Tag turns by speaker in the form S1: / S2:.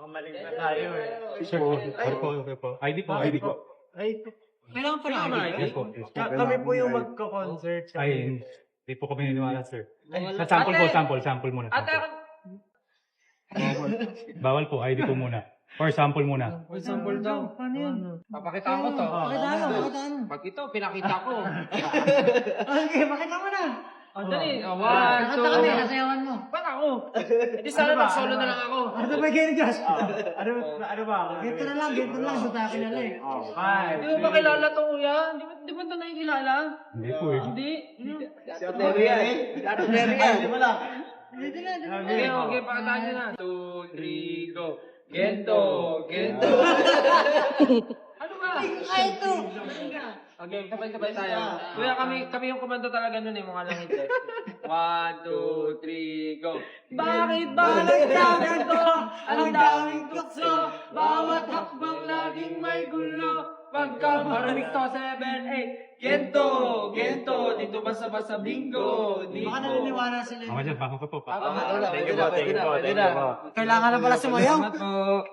S1: Magkakamaling na tayo eh.
S2: Sir, okay po. ID po.
S1: Ay,
S3: Kailangan pa na ID.
S2: Yes po. Yes po.
S1: kami po yung magko-concert.
S2: Ay, hindi po kami niniwala, sir.
S3: Wala.
S2: Sample muna.
S3: Ate,
S2: Bawal po, ID po muna. Or sample muna.
S1: Sample daw.
S3: Paano yan? Papakita ko to.
S1: Pakita
S3: ano? Pag ito, pinakita ko.
S1: Okay, pakita mo na.
S3: Dali. One,
S1: Nakanta
S3: two.
S1: kami, nasayawan mo.
S3: Ba't ako? Hindi sana mag-solo na lang ako.
S1: Ano ba ganyan, Josh? Ano ba? Ganito na lang, sa takin na lang. Five.
S3: Di mo ba kilala to, kuya? Di mo ito nakikilala?
S2: Hindi po eh.
S3: Hindi.
S1: Hindi mo lang.
S3: Okay, okay, pakitaan nyo na. 2, 3, go. Gento. Ano ba?
S1: Ay, ito.
S3: Okay, sabay-sabay tayo. Kuya, kami yung komando talaga nun eh, mga langit eh. 1, 2, 3, go. Bakit ba nagdagan ko? Ang daming tukso, bawat hakbang laging may gulo. Pagka maraming to, 7, 8, Gento, dito basa-basa bingo.
S1: Baka naniniwala sila.
S2: Ako dyan, bako ko po.
S1: Thank you po. Kailangan na pala sumayaw.
S3: Salamat po.